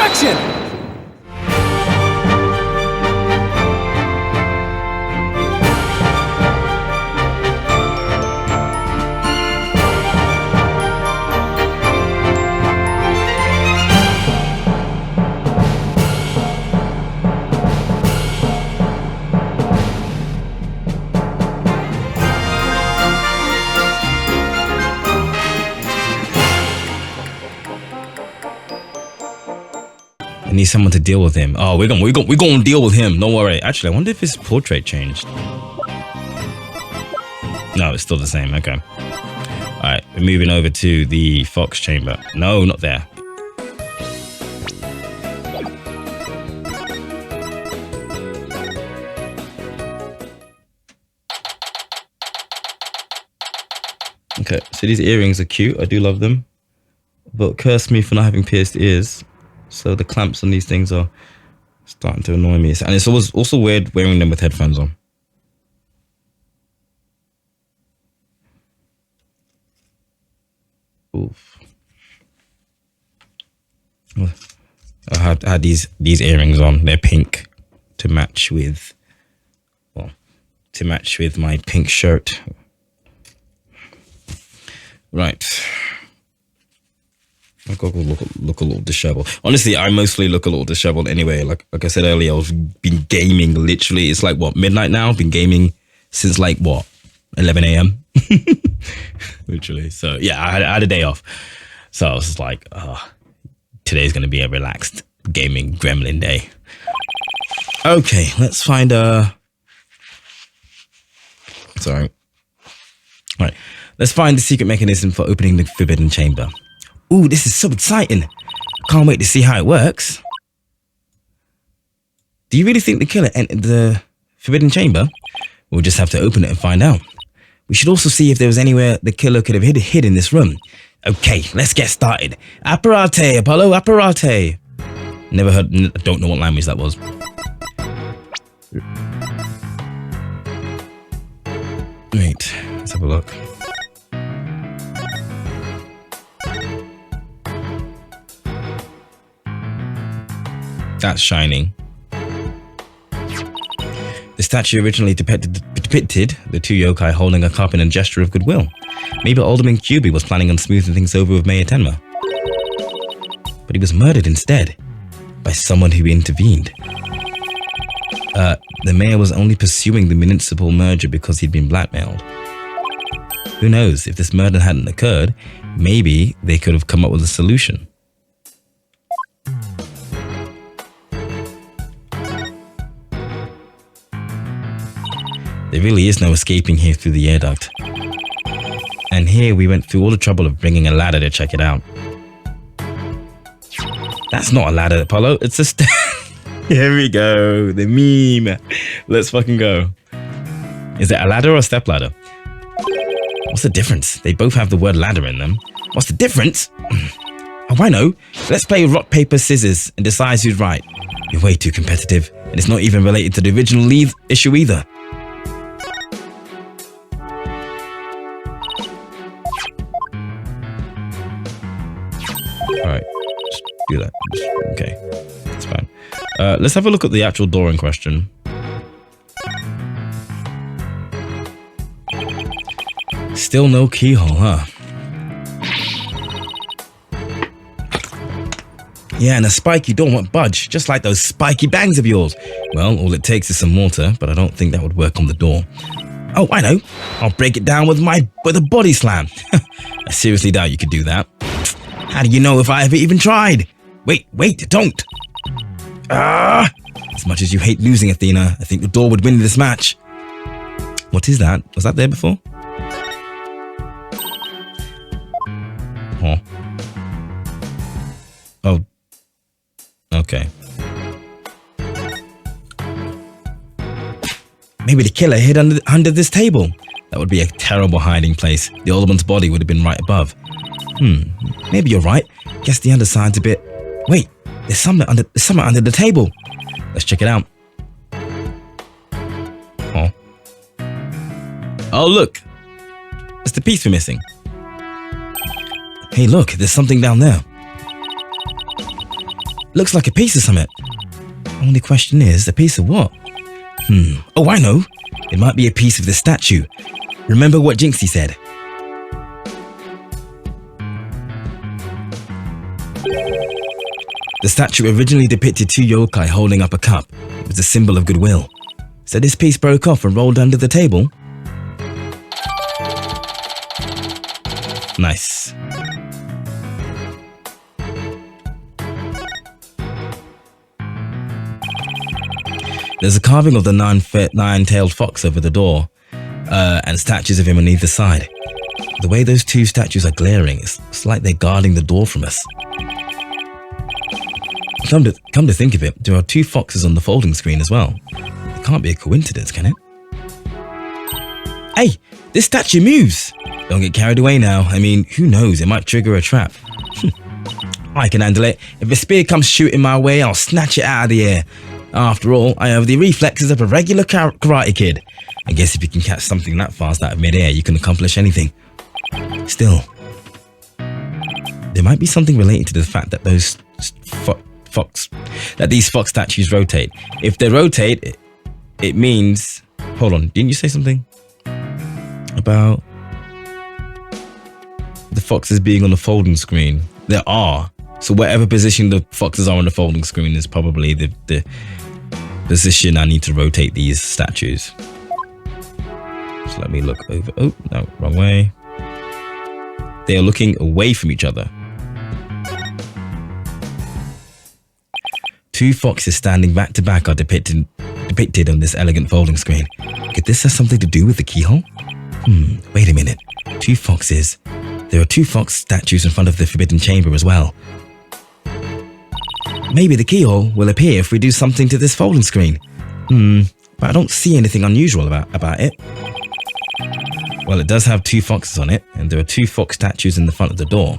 distraction! I need someone to deal with him. Oh, we're gonna deal with him. Don't worry. Actually, I wonder if his portrait changed. No, it's still the same. Okay. All right, we're moving over to the Fox chamber. No, not there. Okay, so these earrings are cute. I do love them. But curse me for not having pierced ears. So the clamps on these things are starting to annoy me. And it's also weird wearing them with headphones on. Oof. I had these earrings on. They're pink to match with, well, to match with my pink shirt. Right. My goggles look a little disheveled. Honestly, I mostly look a little disheveled anyway. Like I said earlier, I've been gaming literally. It's like what, midnight now? I've been gaming since like what, 11 a.m. literally. So yeah, I had a day off. So I was just like, today's gonna be a relaxed gaming gremlin day. Okay, let's find sorry. All right, let's find the secret mechanism for opening the forbidden chamber. Ooh, this is so exciting. Can't wait to see how it works. Do you really think the killer entered the forbidden chamber? We'll just have to open it and find out. We should also see if there was anywhere the killer could have hid in this room. Okay, let's get started. Apparate, Apollo, apparate. Never heard, I don't know what language that was. Wait, let's have a look. That's shining. The statue originally depicted the two yokai holding a cup in a gesture of goodwill. Maybe Alderman Kyubi was planning on smoothing things over with Mayor Tenma. But he was murdered instead by someone who intervened. The mayor was only pursuing the municipal merger because he'd been blackmailed. Who knows, if this murder hadn't occurred, maybe they could have come up with a solution. There really is no escaping here through the air duct. And here we went through all the trouble of bringing a ladder to check it out. That's not a ladder, Apollo. It's a Here we go. The meme. Let's fucking go. Is it a ladder or a step ladder? What's the difference? They both have the word ladder in them. What's the difference? Oh, I know. Let's play rock, paper, scissors and decide who's right. You're way too competitive. And it's not even related to the original issue either. Alright, just do that. Okay, that's fine. Let's have a look at the actual door in question. Still no keyhole, huh? Yeah, and a spiky door won't budge, just like those spiky bangs of yours. Well, all it takes is some mortar, but I don't think that would work on the door. Oh, I know. I'll break it down with a body slam. I seriously doubt you could do that. How do you know if I ever even tried? Wait, don't. As much as you hate losing, Athena, I think the door would win this match. What is that? Was that there before? Huh. Oh. Okay. Maybe the killer hid under this table. That would be a terrible hiding place. The alderman's body would have been right above. Maybe you're right. Guess the underside's a bit... Wait, there's something under the table. Let's check it out. Oh. Oh, look. It's the piece we're missing. Hey, look, there's something down there. looks like a piece of something. Only question is, a piece of what? Oh, I know. It might be a piece of the statue. Remember what Jinxie said? The statue originally depicted two yokai holding up a cup. It was a symbol of goodwill. So this piece broke off and rolled under the table? Nice. There's a carving of the nine-tailed fox over the door, and statues of him on either side. The way those two statues are glaring, it's like they're guarding the door from us. Come to think of it, there are two foxes on the folding screen as well. It can't be a coincidence, can it? Hey, this statue moves! Don't get carried away now. I mean, who knows? It might trigger a trap. I can handle it. If a spear comes shooting my way, I'll snatch it out of the air. After all, I have the reflexes of a regular karate kid. I guess if you can catch something that fast out of midair, you can accomplish anything. Still, there might be something related to the fact that those these fox statues rotate. If they rotate, it means... Hold on, didn't you say something about the foxes being on the folding screen? There are. So whatever position the foxes are on the folding screen is probably the position I need to rotate these statues. So let me look over. Oh, no, wrong way. They are looking away from each other. Two foxes standing back to back are depicted on this elegant folding screen. Could this have something to do with the keyhole? Wait a minute. Two foxes. There are two fox statues in front of the Forbidden Chamber as well. Maybe the keyhole will appear if we do something to this folding screen. But I don't see anything unusual about it. Well, it does have two foxes on it, and there are two fox statues in the front of the door.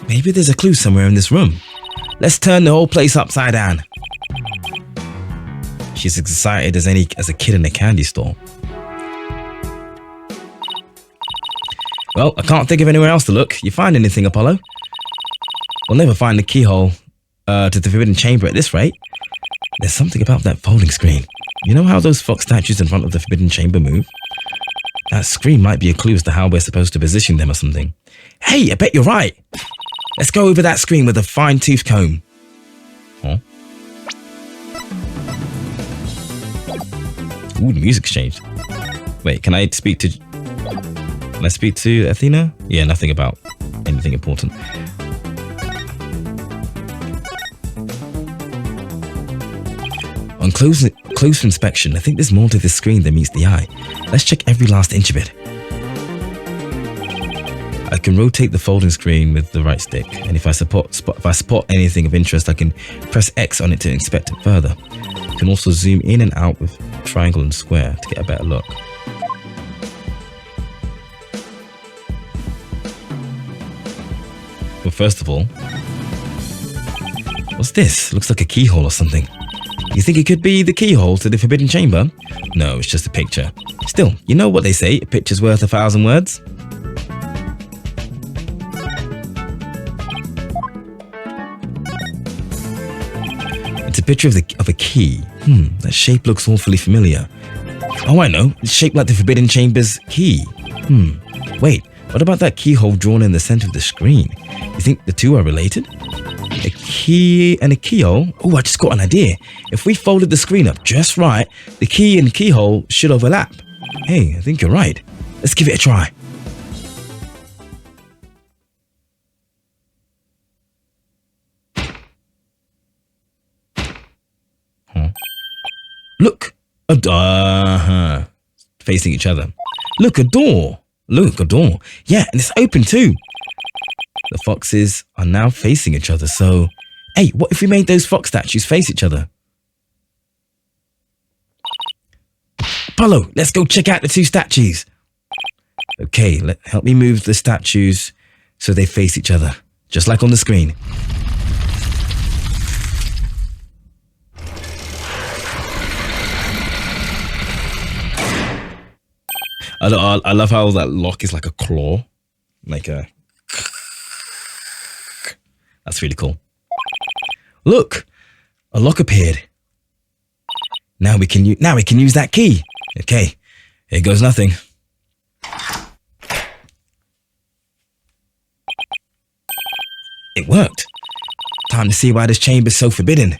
Maybe there's a clue somewhere in this room. Let's turn the whole place upside down. She's excited as a kid in a candy store. Well, I can't think of anywhere else to look. You find anything, Apollo? We'll never find the keyhole to the Forbidden Chamber at this rate. There's something about that folding screen. You know how those fox statues in front of the Forbidden Chamber move? That screen might be a clue as to how we're supposed to position them or something. Hey, I bet you're right. Let's go over that screen with a fine-tooth comb. Huh? Ooh, the music's changed. Wait, can I speak to Athena? Yeah, nothing about anything important. On close inspection, I think there's more to this screen than meets the eye. Let's check every last inch of it. I can rotate the folding screen with the right stick, and if I spot anything of interest, I can press X on it to inspect it further. I can also zoom in and out with triangle and square to get a better look. Well, first of all, what's this? Looks like a keyhole or something. You think it could be the keyhole to the Forbidden Chamber? No, it's just a picture. Still, you know what they say, a picture's worth 1,000 words? It's a picture of a key. That shape looks awfully familiar. Oh, I know. It's shaped like the Forbidden Chamber's key. Wait, what about that keyhole drawn in the center of the screen? You think the two are related? A key and a keyhole? Oh, I just got an idea. If we folded the screen up just right, the key and keyhole should overlap. Hey, I think you're right. Let's give it a try. Look. Facing each other. Look, a door. Look, a door. Yeah, and it's open too. The foxes are now facing each other, so... Hey, what if we made those fox statues face each other? Apollo, let's go check out the two statues. Okay, help me move the statues so they face each other, just like on the screen. I love how that lock is like a claw. Like a... That's really cool. Look, a lock appeared. Now we can use that key. Okay, here goes nothing. It worked. Time to see why this chamber is so forbidden.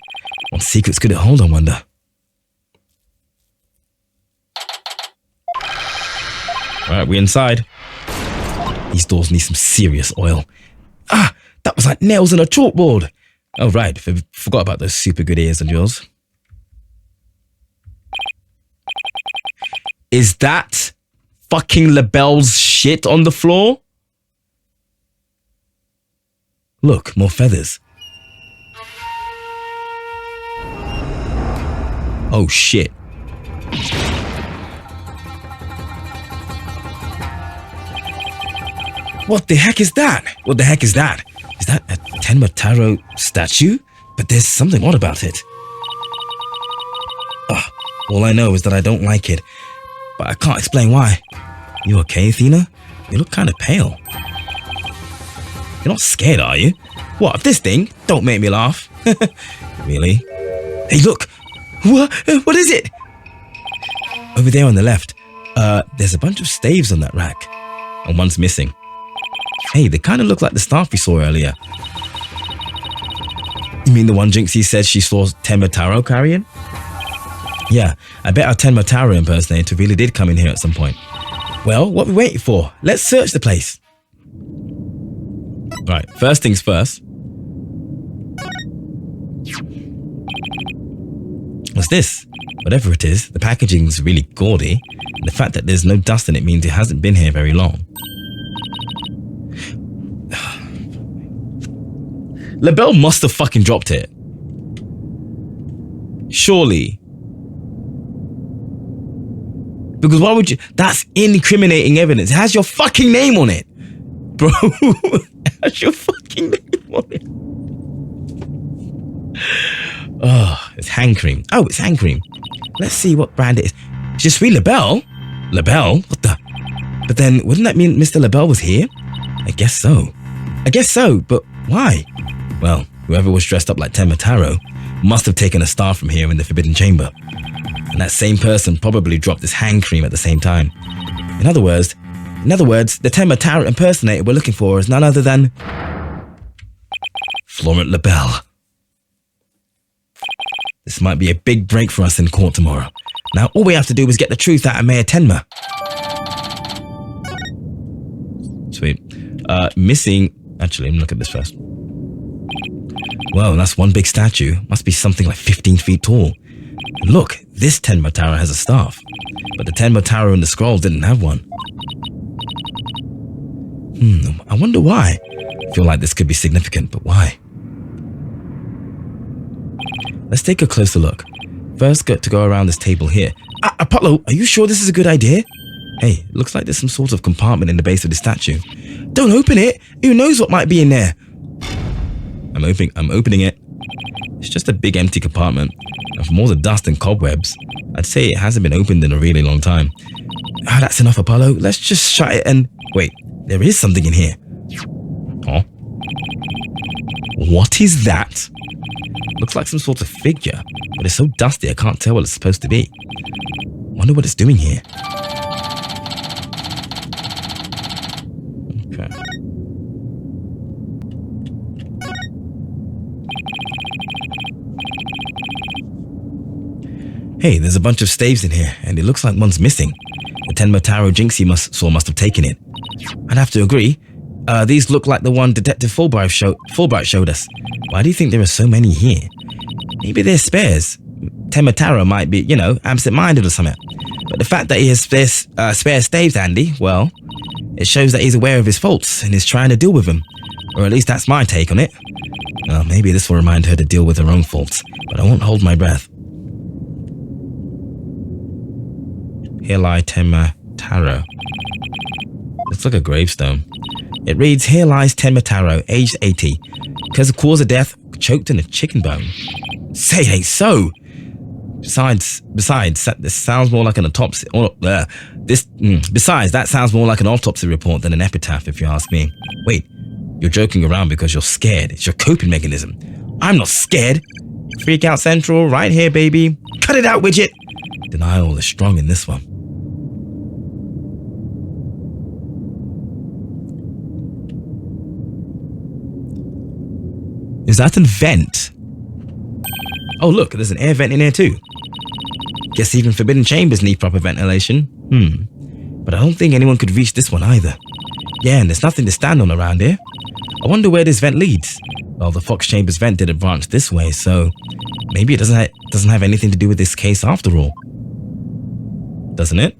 What secrets could it hold, I wonder? Alright, we're inside. These doors need some serious oil. Ah, that was like nails on a chalkboard. Oh, right, forgot about those super good ears of yours. Is that fucking LaBelle's shit on the floor? Look, more feathers. Oh shit. What the heck is that? What the heck is that? Is that a Tenma Taro statue? But there's something odd about it. All I know is that I don't like it, but I can't explain why. You okay, Athena? You look kind of pale. You're not scared, are you? What, of this thing? Don't make me laugh. Really? Hey, look! What is it? Over there on the left, there's a bunch of staves on that rack, and one's missing. Hey, they kind of look like the staff we saw earlier. You mean the one Jinxie said she saw Tenma Taro carrying? Yeah, I bet our Tenma Taro impersonator really did come in here at some point. Well, what are we waiting for? Let's search the place. Right, first things first. What's this? Whatever it is, the packaging's really gaudy. And the fact that there's no dust in it means it hasn't been here very long. LaBelle must have fucking dropped it. Surely. Because why would you? That's incriminating evidence. It has your fucking name on it. Bro, it has your fucking name on it. Oh, it's hand cream. Oh, it's hand cream. Let's see what brand it is. Je suis LaBelle? LaBelle? What the? But then, wouldn't that mean Mr. LaBelle was here? I guess so. I guess so, but why? Well, whoever was dressed up like Tenma Taro must have taken a staff from here in the Forbidden Chamber. And that same person probably dropped this hand cream at the same time. In other words, the Tenma Taro impersonator we're looking for is none other than Florent LaBelle. This might be a big break for us in court tomorrow. Now all we have to do is get the truth out of Mayor Tenma. Sweet. Missing... Actually, let me look at this first. Well, that's one big statue. Must be something like 15 feet tall. And look, this Tenma Taro has a staff. But the Tenma Taro in the scroll didn't have one. I wonder why. I feel like this could be significant, but why? Let's take a closer look. First, got to go around this table here. Apollo, are you sure this is a good idea? Hey, looks like there's some sort of compartment in the base of the statue. Don't open it! Who knows what might be in there? I'm opening it. It's just a big empty compartment. And from all the dust and cobwebs, I'd say it hasn't been opened in a really long time. That's enough, Apollo. Let's just shut it and... Wait, there is something in here. Oh. What is that? Looks like some sort of figure, but it's so dusty I can't tell what it's supposed to be. Wonder what it's doing here. Okay. Hey, there's a bunch of staves in here, and it looks like one's missing. The Tenma Taro Jinxie must have taken it. I'd have to agree. These look like the one Detective Fulbright showed us. Why do you think there are so many here? Maybe they're spares. Tenma Taro might be, absent-minded or something. But the fact that he has spare staves handy, well, it shows that he's aware of his faults and is trying to deal with them. Or at least that's my take on it. Well, maybe this will remind her to deal with her own faults, but I won't hold my breath. Here lie Tenma Taro. Looks like a gravestone. It reads, here lies Tenma Taro, aged 80. Because of cause of death, choked in a chicken bone. Say it ain't so. Besides, this sounds more like an autopsy. Besides, that sounds more like an autopsy report than an epitaph, if you ask me. Wait, you're joking around because you're scared. It's your coping mechanism. I'm not scared. Freak out central, right here, baby. Cut it out, widget. Denial is strong in this one. Is that a vent? Oh, look, there's an air vent in here too. Guess even forbidden chambers need proper ventilation. But I don't think anyone could reach this one either. Yeah, and there's nothing to stand on around here. I wonder where this vent leads. Well, the Fox Chambers vent didn't branch this way, so maybe it doesn't have anything to do with this case after all. Doesn't it?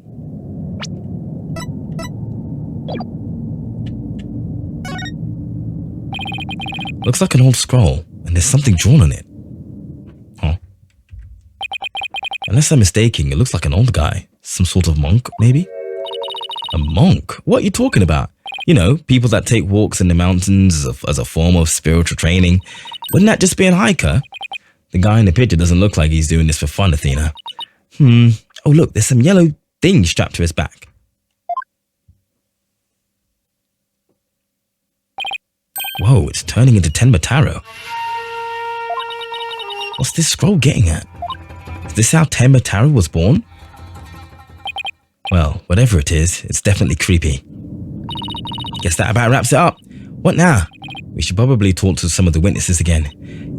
Looks like an old scroll, and there's something drawn on it. Huh. Unless I'm mistaken, it looks like an old guy. Some sort of monk, maybe? A monk? What are you talking about? You know, people that take walks in the mountains as a form of spiritual training. Wouldn't that just be a hiker? The guy in the picture doesn't look like he's doing this for fun, Athena. Oh, look, there's some yellow thing strapped to his back. Whoa, it's turning into Tenma Taro. What's this scroll getting at? Is this how Tenma Taro was born? Well, whatever it is, it's definitely creepy. Guess that about wraps it up. What now? We should probably talk to some of the witnesses again.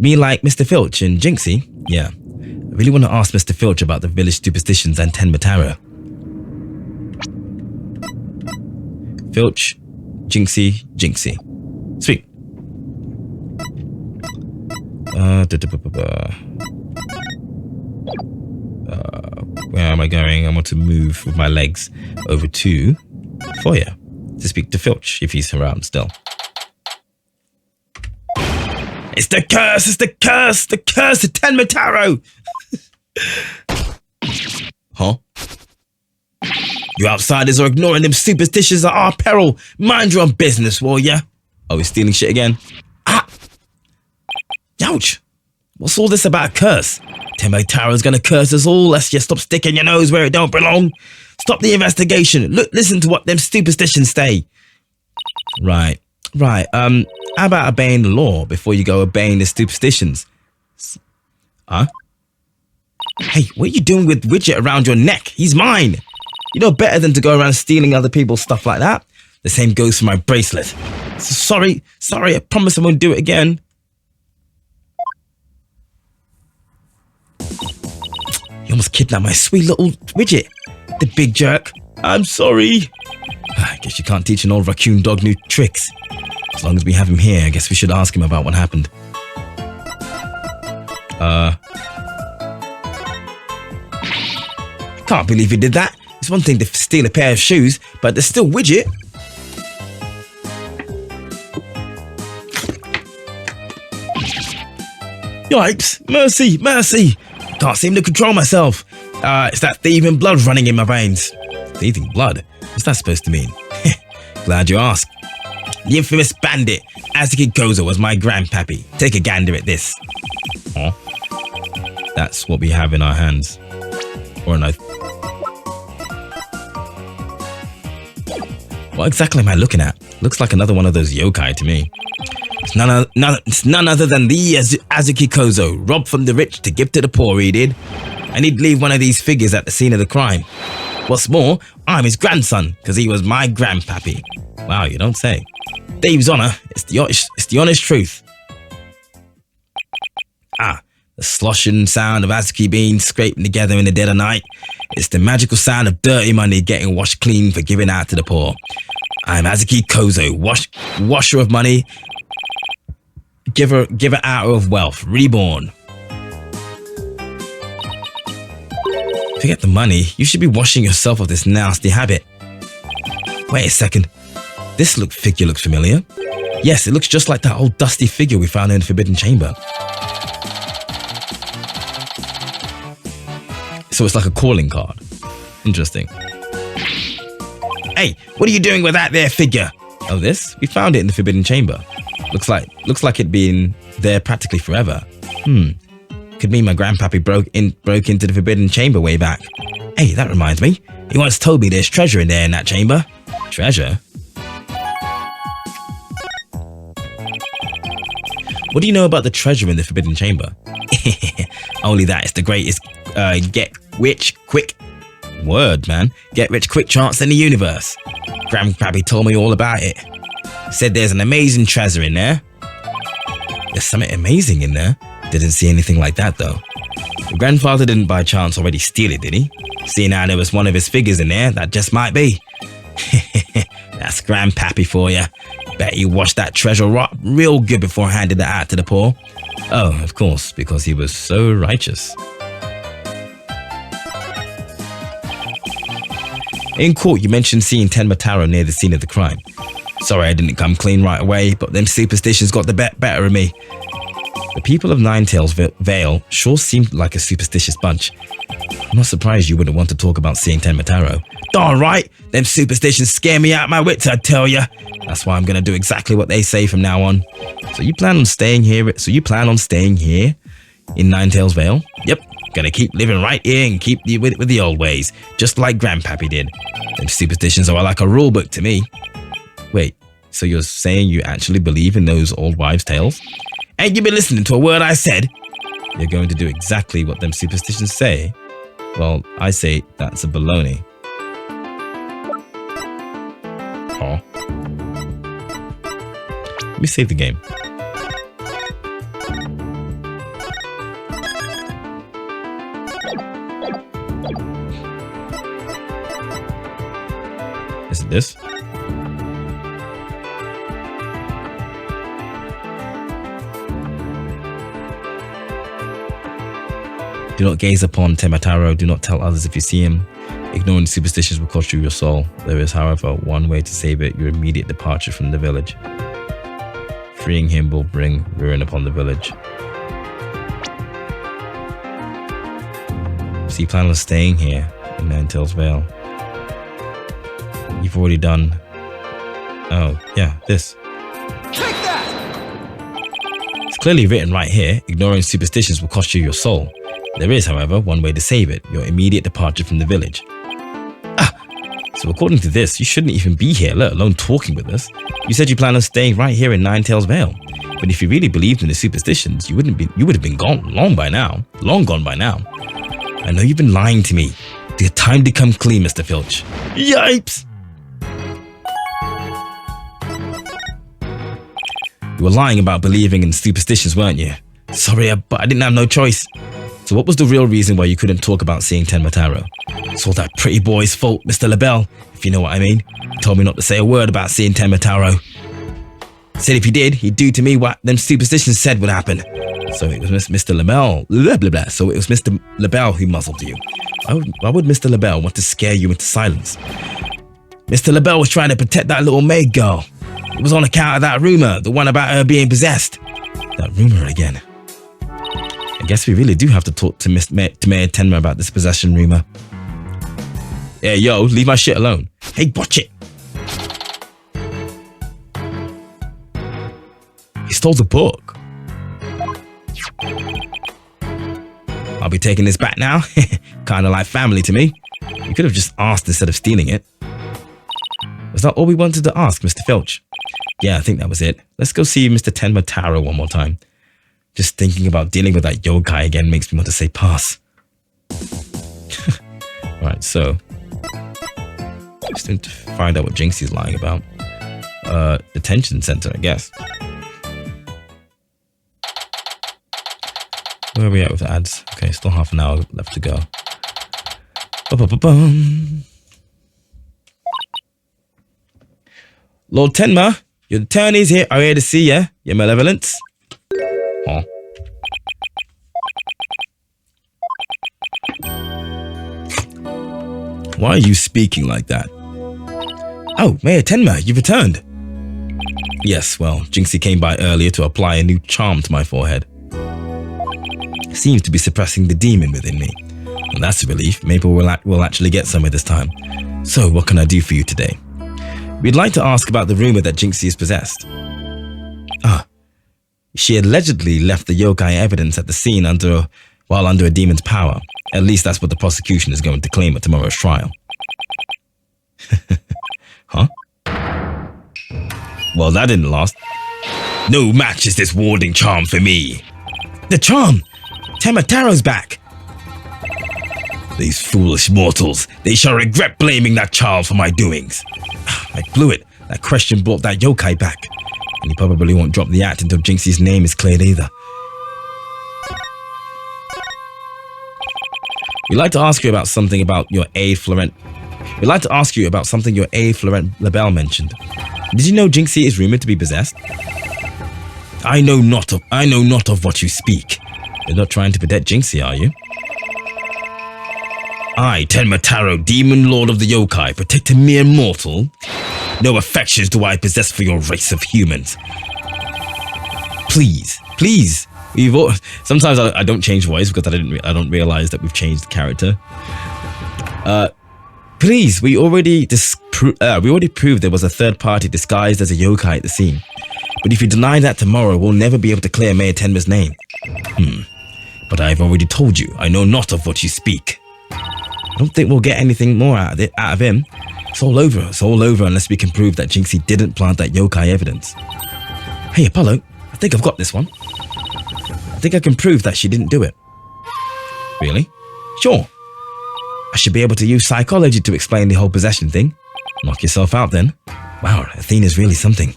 Me like Mr. Filch and Jinxie? Yeah. I really want to ask Mr. Filch about the village superstitions and Tenma Taro. Filch, Jinxie. Sweet. Where am I going? I want to move with my legs over to foyer to speak to Filch if he's around still. It's the curse! It's the curse! The curse of Tenma Taro! Huh? You outsiders are ignoring them superstitions at our peril. Mind your own business, will ya? Oh, he's stealing shit again. Ah! Ouch! What's all this about a curse? Tenma Taro's gonna curse us all unless you stop sticking your nose where it don't belong. Stop the investigation. Look, listen to what them superstitions say. Right. How about obeying the law before you go obeying the superstitions? Huh? Hey, what are you doing with Widget around your neck? He's mine. You know better than to go around stealing other people's stuff like that. The same goes for my bracelet. Sorry, I promise I won't do it again. You almost kidnapped my sweet little Widget. The big jerk. I'm sorry. I guess you can't teach an old raccoon dog new tricks. As long as we have him here, I guess we should ask him about what happened. I can't believe you did that. It's one thing to steal a pair of shoes, but there's still Widget. Yikes! Mercy! Can't seem to control myself. It's that thieving blood running in my veins. Thieving blood? What's that supposed to mean? Glad you asked. The infamous bandit, Azuki Gozo, was my grandpappy. Take a gander at this. Huh? That's what we have in our hands. Or no. What exactly am I looking at? Looks like another one of those yokai to me. It's none other than the Azuki Kozo, robbed from the rich to give to the poor, he did. And he'd leave one of these figures at the scene of the crime. What's more, I'm his grandson, because he was my grandpappy. Wow, you don't say. Thieves' honor, it's the honest truth. Ah, the sloshing sound of Azuki beans scraping together in the dead of night. It's the magical sound of dirty money getting washed clean for giving out to the poor. I'm Azuki Kozo, washer of money, giver out of wealth, reborn. Forget the money, you should be washing yourself of this nasty habit. Wait a second, this figure looks familiar. Yes, it looks just like that old dusty figure we found in the Forbidden Chamber. So it's like a calling card. Interesting. Hey, what are you doing with that there figure? Oh, this? We found it in the Forbidden Chamber. Looks like it'd been there practically forever. Could mean my grandpappy broke into the Forbidden Chamber way back. Hey, that reminds me. He once told me there's treasure in there in that chamber. Treasure? What do you know about the treasure in the Forbidden Chamber? Only that it's the greatest get rich quick chance in the universe. Grandpappy told me all about it. Said there's an amazing treasure in there. There's something amazing in there. Didn't see anything like that though. Your grandfather didn't by chance already steal it, did he? Seeing how there was one of his figures in there, that just might be. That's Grandpappy for you. Bet he washed that treasure rot real good before handing that out to the poor. Oh, of course, because he was so righteous. In court, you mentioned seeing Tenma Taro near the scene of the crime. Sorry I didn't come clean right away, but them superstitions got the better of me. The people of Ninetails Vale sure seemed like a superstitious bunch. I'm not surprised you wouldn't want to talk about seeing Tenma Taro. Darn right, them superstitions scare me out my wits, I tell ya. That's why I'm gonna do exactly what they say from now on. So you plan on staying here in Ninetails Vale? Yep, gonna keep living right here and keep with the old ways, just like Grandpappy did. Them superstitions are like a rule book to me. Wait, so you're saying you actually believe in those old wives' tales? Ain't you been listening to a word I said? You're going to do exactly what them superstitions say? Well, I say that's a baloney. Huh? Let me save the game. Is it this? Do not gaze upon Tenma Taro. Do not tell others if you see him. Ignoring superstitions will cost you your soul. There is, however, one way to save it: your immediate departure from the village. Freeing him will bring ruin upon the village. So you plan on staying here in Ninetails Vale? You've already done... Oh, yeah, this. Take that! It's clearly written right here: ignoring superstitions will cost you your soul. There is, however, one way to save it: your immediate departure from the village. So according to this, you shouldn't even be here, let alone talking with us. You said you plan on staying right here in Ninetails Vale. But if you really believed in the superstitions, you would have been gone long gone by now. I know you've been lying to me. The time to come clean, Mr. Filch. Yipes! You were lying about believing in superstitions, weren't you? Sorry, but I didn't have no choice. So what was the real reason why you couldn't talk about seeing Tenma Taro? It's all that pretty boy's fault, Mr. LaBelle, if you know what I mean. He told me not to say a word about seeing Tenma Taro. Said if he did, he'd do to me what them superstitions said would happen. So it was Mr. LaBelle, blah, blah, blah. So it was Mr. LaBelle who muzzled you. Why would Mr. LaBelle want to scare you into silence? Mr. LaBelle was trying to protect that little maid girl. It was on account of that rumor, the one about her being possessed. That rumor again. I guess we really do have to talk to Mayor Tenma about this possession rumor. Yeah, yo, leave my shit alone. Hey, watch it. He stole the book. I'll be taking this back now. Kinda like family to me. You could have just asked instead of stealing it. Was that all we wanted to ask, Mr. Filch? Yeah, I think that was it. Let's go see Mr. Tenma Taro one more time. Just thinking about dealing with that yokai again makes me want to say pass. Right, so just need to find out what Jinxie's lying about. Detention center, I guess. Where are we at with the ads? Okay, still half an hour left to go. Ba-ba-ba-bum. Lord Tenma, your attorneys here are here to see you, your malevolence. Huh? Why are you speaking like that? Oh, Mayor Tenma, you've returned. Yes, well, Jinxie came by earlier to apply a new charm to my forehead. Seems to be suppressing the demon within me. Well, that's a relief. Maybe we'll actually get somewhere this time. So, what can I do for you today? We'd like to ask about the rumor that Jinxie is possessed. She allegedly left the yokai evidence at the scene while under a demon's power. At least that's what the prosecution is going to claim at tomorrow's trial. Huh? Well, that didn't last. No match is this warding charm for me. The charm! Temataro's back! These foolish mortals, they shall regret blaming that child for my doings. I blew it. That question brought that yokai back. And he probably won't drop the act until Jinxie's name is cleared either. We'd like to ask you about something about your aide Florent. We'd like to ask you about something your aide Florent LaBelle mentioned. Did you know Jinxie is rumored to be possessed? I know not of what you speak. You're not trying to protect Jinxie, are you? I, Tenmataro, demon lord of the yokai, protect a mere mortal? No affections do I possess for your race of humans. Please. Sometimes I don't change voice because I don't realize that we've changed the character. Please, we already proved there was a third party disguised as a yokai at the scene. But if you deny that tomorrow, we'll never be able to clear Mayor Tenma's name. But I've already told you, I know not of what you speak. I don't think we'll get anything more out of him. It's all over unless we can prove that Jinxie didn't plant that yokai evidence. Hey Apollo, I think I've got this one. I think I can prove that she didn't do it. Really? Sure. I should be able to use psychology to explain the whole possession thing. Knock yourself out then. Wow, Athena's really something.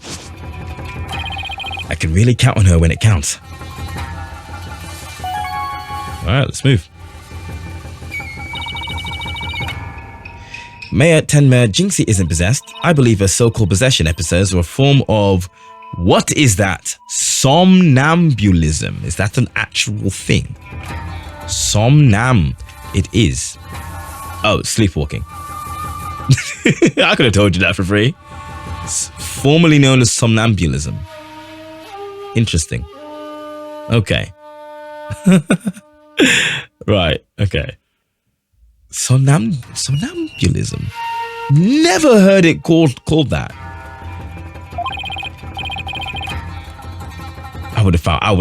I can really count on her when it counts. Alright, let's move. Mayor Tenma, Jinxie isn't possessed. I believe her so-called possession episodes are a form of... What is that? Somnambulism. Is that an actual thing? It is. Oh, sleepwalking. I could have told you that for free. It's formerly known as somnambulism. Interesting. Okay. Right, okay. Somnambulism. Never heard it called that. I would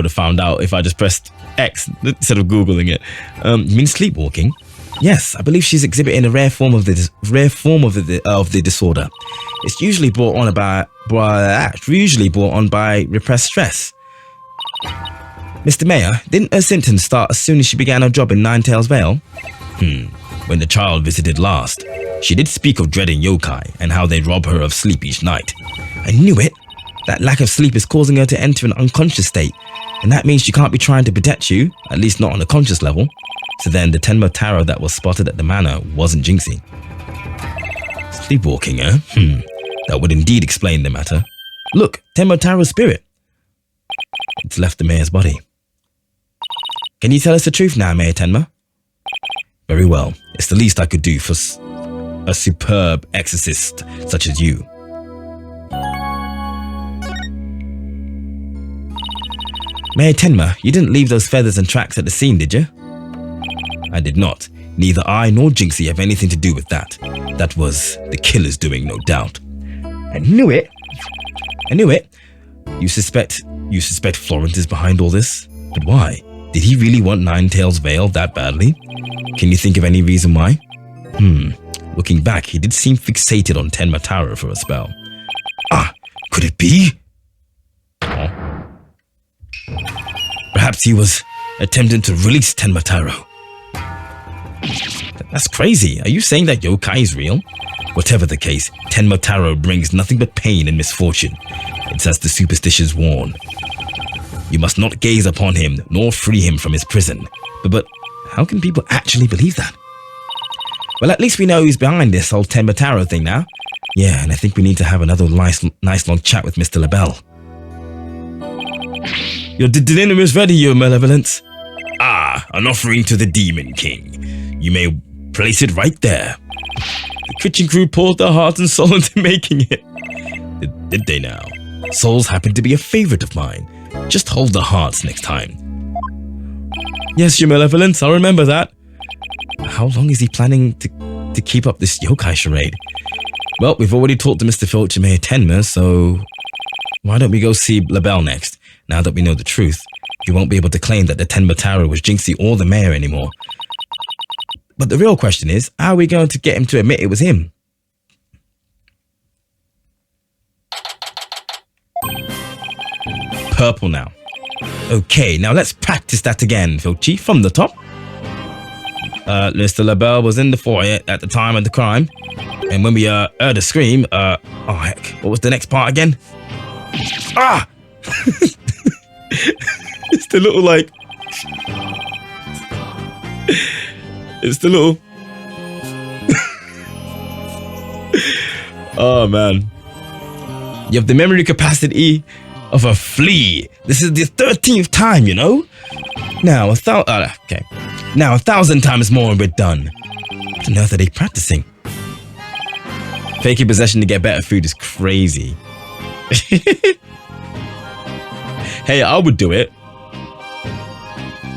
have found out if I just pressed X instead of Googling it. You mean sleepwalking? Yes, I believe she's exhibiting a rare form of the disorder. It's usually brought on by repressed stress. Mr. Mayor, didn't her symptoms start as soon as she began her job in Ninetails Vale? When the child visited last, she did speak of dreading yokai and how they'd rob her of sleep each night. I knew it. That lack of sleep is causing her to enter an unconscious state, and that means she can't be trying to protect you, at least not on a conscious level. So then the Tenma Taro that was spotted at the manor wasn't Jinxie. Sleepwalking, eh? That would indeed explain the matter. Look, Tenma Taro's spirit. It's left the mayor's body. Can you tell us the truth now, Mayor Tenma? Very well. It's the least I could do for a superb exorcist such as you. Mayor Tenma, you didn't leave those feathers and tracks at the scene, did you? I did not. Neither I nor Jinxie have anything to do with that. That was the killer's doing, no doubt. I knew it. You suspect Florent is behind all this? But why? Did he really want Ninetails Vale that badly? Can you think of any reason why? Looking back, he did seem fixated on Tenma Taro for a spell. Could it be? Perhaps he was attempting to release Tenma Taro. That's crazy. Are you saying that yokai is real? Whatever the case, Tenma Taro brings nothing but pain and misfortune. It's as the superstitions warn. You must not gaze upon him, nor free him from his prison. But how can people actually believe that? Well, at least we know who's behind this whole Tenma Taro thing now. Yeah, and I think we need to have another nice long chat with Mr. LaBelle. Your dinner is ready, your malevolence. An offering to the Demon King. You may place it right there. The kitchen crew poured their heart and soul into making it. Did they now? Souls happen to be a favorite of mine. Just hold the hearts next time. Yes, your malevolence, I'll remember that. How long is he planning to keep up this yokai charade? Well, we've already talked to Mr. Filch and Mayor Tenma, so why don't we go see LaBelle next? Now that we know the truth, you won't be able to claim that the Tenma Taro was Jinxie or the mayor anymore. But the real question is, how are we going to get him to admit it was him? purple now. Okay, now let's practice that again, Filchi, from the top. Mr. LaBelle was in the foyer at the time of the crime. And when we heard a scream, oh heck, what was the next part again? Ah! It's the little like... It's the little... Oh man. You have the memory capacity of a flea. This is the 13th time, you know? Now, okay. Now, 1,000 times more and we're done. What on earth are they practicing? Faking possession to get better food is crazy. Hey, I would do it.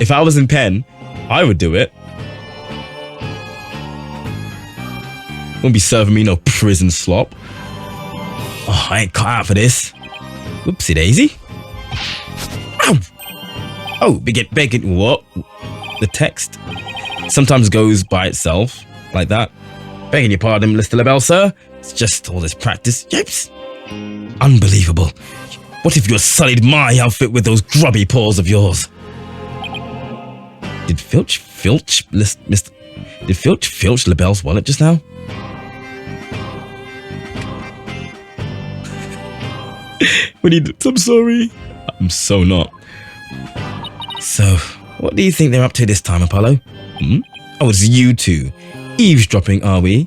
If I was in pen, I would do it. Won't be serving me no prison slop. Oh, I ain't cut out for this. Whoopsie daisy. Ow! Oh, begging what? The text sometimes goes by itself, like that. Begging your pardon, Mr. LaBelle, sir. It's just all this practice. Yipes. Unbelievable. What if you sullied my outfit with those grubby paws of yours? Did Filch filch LaBelle's wallet just now? I'm sorry. I'm so not. So, what do you think they're up to this time, Apollo? Oh, it's you two. Eavesdropping, are we?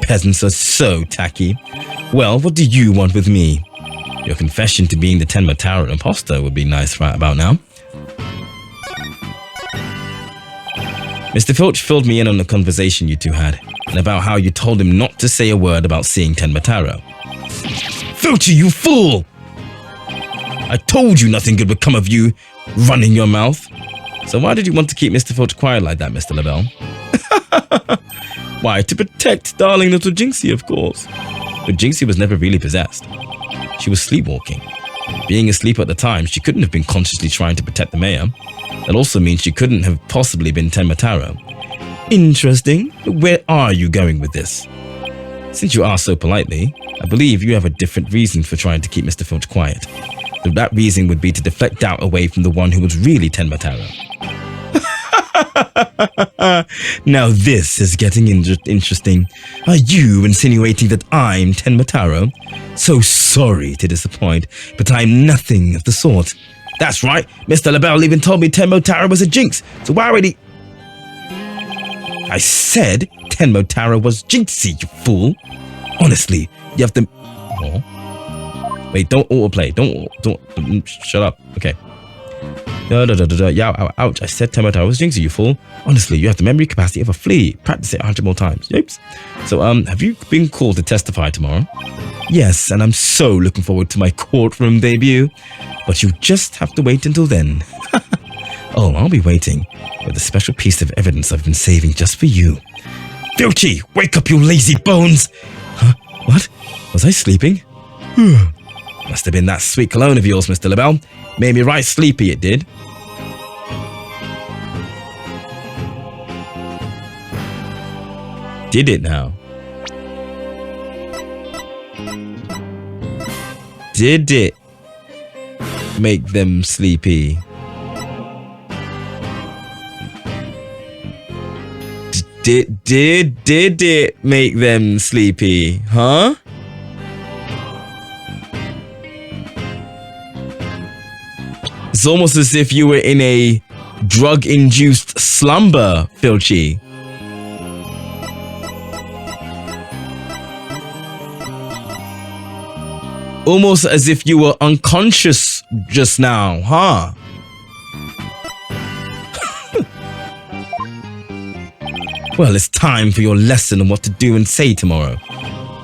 Peasants are so tacky. Well, what do you want with me? Your confession to being the Tenma Tower imposter would be nice right about now. Mr. Filch filled me in on the conversation you two had, and about how you told him not to say a word about seeing Tenma Taro. Filchy, you fool! I told you nothing good would come of you running your mouth. So why did you want to keep Mr. Filch quiet like that, Mr. LaBelle? Why, to protect darling little Jinxie, of course. But Jinxie was never really possessed. She was sleepwalking. Being asleep at the time, she couldn't have been consciously trying to protect the mayor. That also means she couldn't have possibly been Tenma Taro. Interesting. But where are you going with this? Since you asked so politely, I believe you have a different reason for trying to keep Mr. Filch quiet. So that reason would be to deflect doubt away from the one who was really Tenma Taro. Now this is getting interesting. Are you insinuating that I'm Tenma Taro? So sorry to disappoint, but I'm nothing of the sort. That's right, Mr. LaBelle even told me Tenma Taro was a jinx, so why would he... I said Tenma Taro was Jinxie, you fool. Honestly, you have to... Oh. Wait, don't autoplay. Don't. Shut up. Okay. Yeah, ouch. I said Tenma Taro was Jinxie, you fool. Honestly, you have the memory capacity of a flea. Practice it 100 more times. Yipes. So, have you been called to testify tomorrow? Yes, and I'm so looking forward to my courtroom debut. But you just have to wait until then. Oh, I'll be waiting with a special piece of evidence I've been saving just for you. Filchy, wake up, you lazy bones! Huh? What? Was I sleeping? Must have been that sweet cologne of yours, Mr. LaBelle. Made me right sleepy, it did. Did it now? Did it make them sleepy? Did it make them sleepy? Huh? It's almost as if you were in a drug-induced slumber, Filchy. Almost as if you were unconscious just now, huh? Well, it's time for your lesson on what to do and say tomorrow.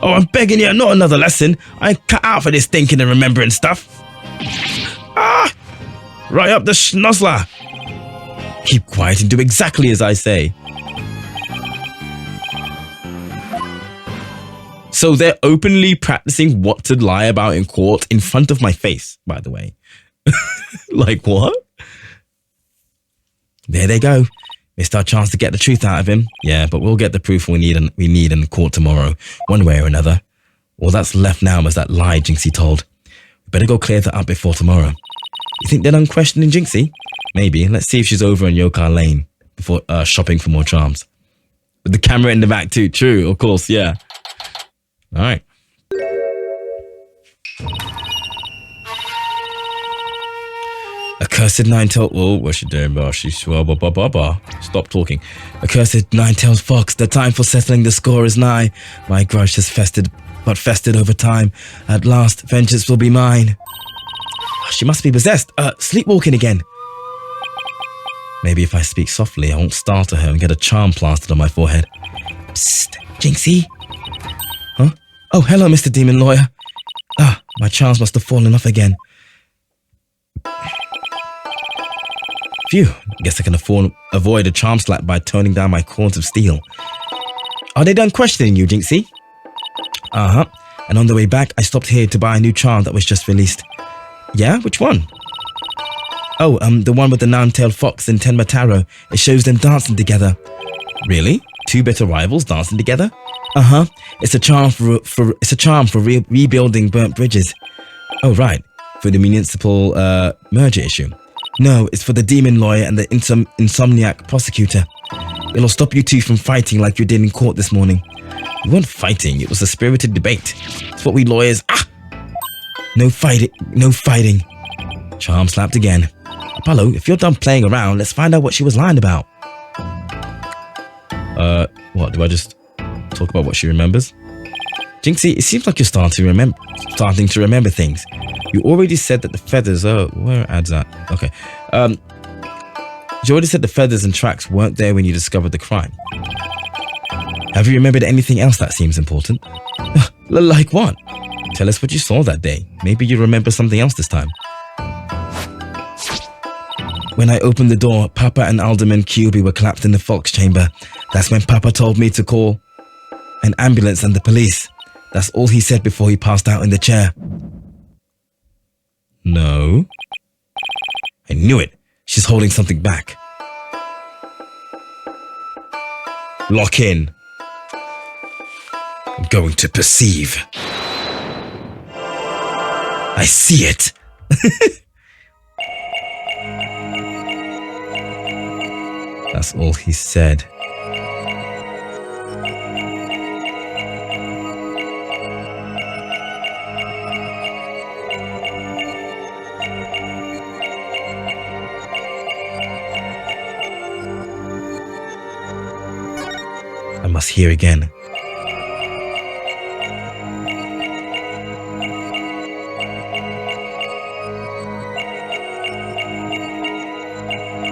Oh, I'm begging you, not another lesson. I ain't cut out for this thinking and remembering stuff. Ah! Right up the schnozzler. Keep quiet and do exactly as I say. So they're openly practicing what to lie about in court in front of my face, by the way. Like what? There they go. Missed our chance to get the truth out of him. Yeah, but we'll get the proof we need in the court tomorrow, one way or another. All that's left now is that lie Jinxie told. We better go clear that up before tomorrow. You think they're done questioning Jinxie? Maybe. Let's see if she's over in Yokai Lane before shopping for more charms. With the camera in the back too. True, of course, yeah. Alright. Accursed nine-tailed... Oh, what's she doing, bro? She's... Stop talking. Accursed nine-tailed fox, the time for settling the score is nigh. My grudge has festered over time. At last, vengeance will be mine. She must be possessed. Sleepwalking again. Maybe if I speak softly, I won't startle her and get a charm plastered on my forehead. Psst, Jinxie. Huh? Oh, hello, Mr. Demon Lawyer. My charms must have fallen off again. Phew, guess I can avoid a charm slap by toning down my cords of steel. Are they done questioning you, Jinxie? Uh-huh. And on the way back, I stopped here to buy a new charm that was just released. Yeah? Which one? Oh, the one with the nine-tailed fox and Tenma Taro. It shows them dancing together. Really? Two bitter rivals dancing together? Uh-huh. It's a charm for rebuilding burnt bridges. Oh, right. For the municipal merger issue. No, it's for the demon lawyer and the insomniac prosecutor. It'll stop you two from fighting like you did in court this morning. We weren't fighting. It was a spirited debate. It's what we lawyers... No fighting. Charm slapped again. Apollo, if you're done playing around, let's find out what she was lying about. What? Do I just talk about what she remembers? Jinxie, it seems like you're starting to remember things. You already said that the feathers... Oh, where adds that? Okay. You already said the feathers and tracks weren't there when you discovered the crime. Have you remembered anything else that seems important? Like what? Tell us what you saw that day. Maybe you remember something else this time. When I opened the door, Papa and Alderman QB were clapped in the Fox chamber. That's when Papa told me to call an ambulance and the police. That's all he said before he passed out in the chair. No. I knew it. She's holding something back. Lock in. I'm going to perceive. I see it. That's all he said. I must hear again.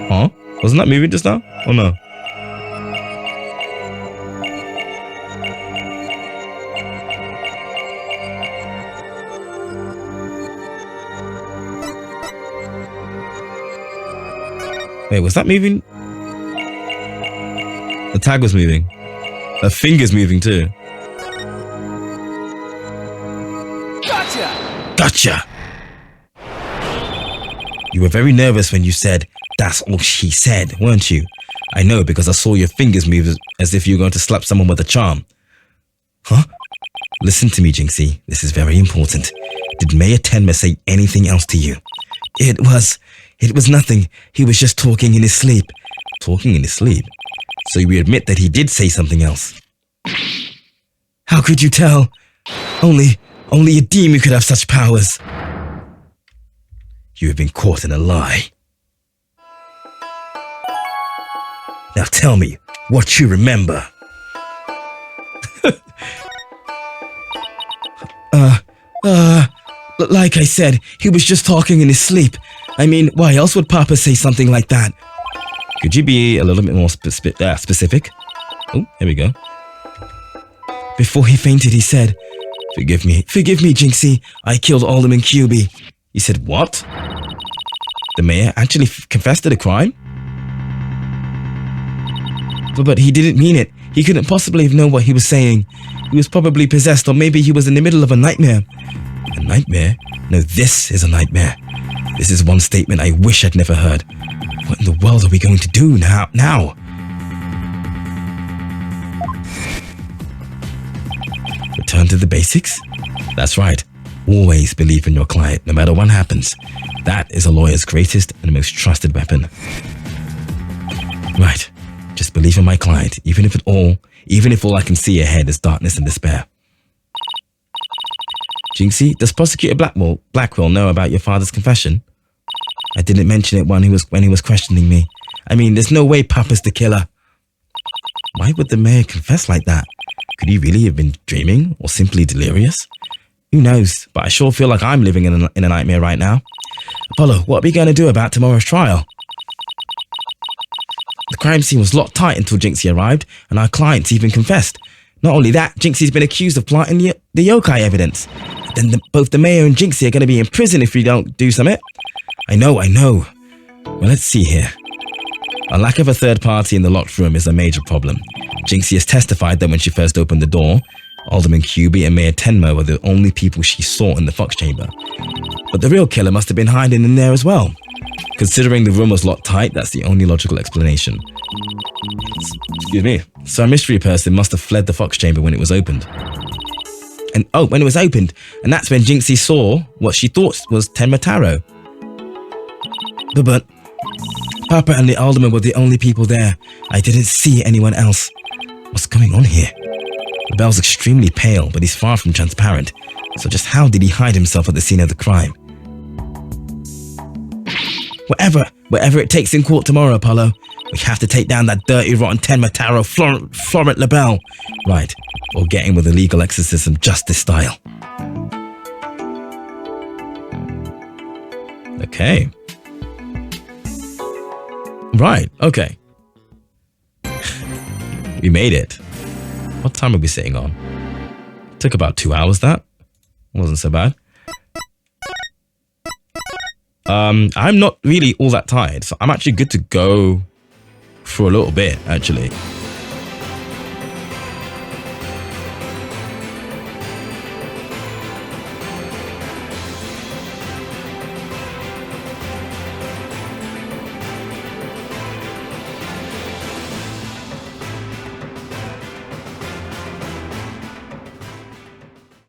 Huh? Wasn't that moving just now? Oh no. Wait, was that moving? The tag was moving. Her finger's moving too. Gotcha! You were very nervous when you said, "That's all she said," weren't you? I know, because I saw your fingers move as if you were going to slap someone with a charm. Huh? Listen to me, Jinxie. This is very important. Did Mayor Tenma say anything else to you? It was nothing. He was just talking in his sleep. Talking in his sleep? So we admit that he did say something else. How could you tell? Only a demon could have such powers. You have been caught in a lie. Now tell me what you remember. Like I said, he was just talking in his sleep. I mean, why else would Papa say something like that? Could you be a little bit more specific? Oh, here we go. Before he fainted, he said, Forgive me, Jinxie. I killed Alderman QB. He said, what? The mayor actually confessed to the crime? But he didn't mean it. He couldn't possibly have known what he was saying. He was probably possessed, or maybe he was in the middle of a nightmare. A nightmare? No, this is a nightmare. This is one statement I wish I'd never heard. What in the world are we going to do now? Return to the basics? That's right. Always believe in your client, no matter what happens. That is a lawyer's greatest and most trusted weapon. Right. Just believe in my client, even if all I can see ahead is darkness and despair. Jinxie, does Prosecutor Blackwell know about your father's confession? I didn't mention it when he was questioning me. I mean, there's no way Papa's the killer. Why would the mayor confess like that? Could he really have been dreaming or simply delirious? Who knows, but I sure feel like I'm living in a nightmare right now. Apollo, what are we going to do about tomorrow's trial? The crime scene was locked tight until Jinxie arrived, and our clients even confessed. Not only that, Jinxie's been accused of planting the yokai evidence. Then both the mayor and Jinxie are going to be in prison if we don't do something. I know. Well, let's see here. A lack of a third party in the locked room is a major problem. Jinxie has testified that when she first opened the door, Alderman QB and Mayor Tenmo were the only people she saw in the Fox chamber. But the real killer must have been hiding in there as well. Considering the room was locked tight, that's the only logical explanation. Excuse me. So a mystery person must have fled the Fox chamber when it was opened. When it was opened. And that's when Jinxie saw what she thought was Tenma Taro. But Papa and the Alderman were the only people there. I didn't see anyone else. What's going on here? The bell's extremely pale, but he's far from transparent. So just how did he hide himself at the scene of the crime? Whatever it takes in court tomorrow, Apollo. We have to take down that dirty, rotten Tenma Taro, Florent LaBelle. Right, or getting with a legal exorcism justice style. Okay. Right, okay. We made it. What time are we sitting on? Took about 2 hours, that. Wasn't so bad. I'm not really all that tired, so I'm actually good to go for a little bit, actually.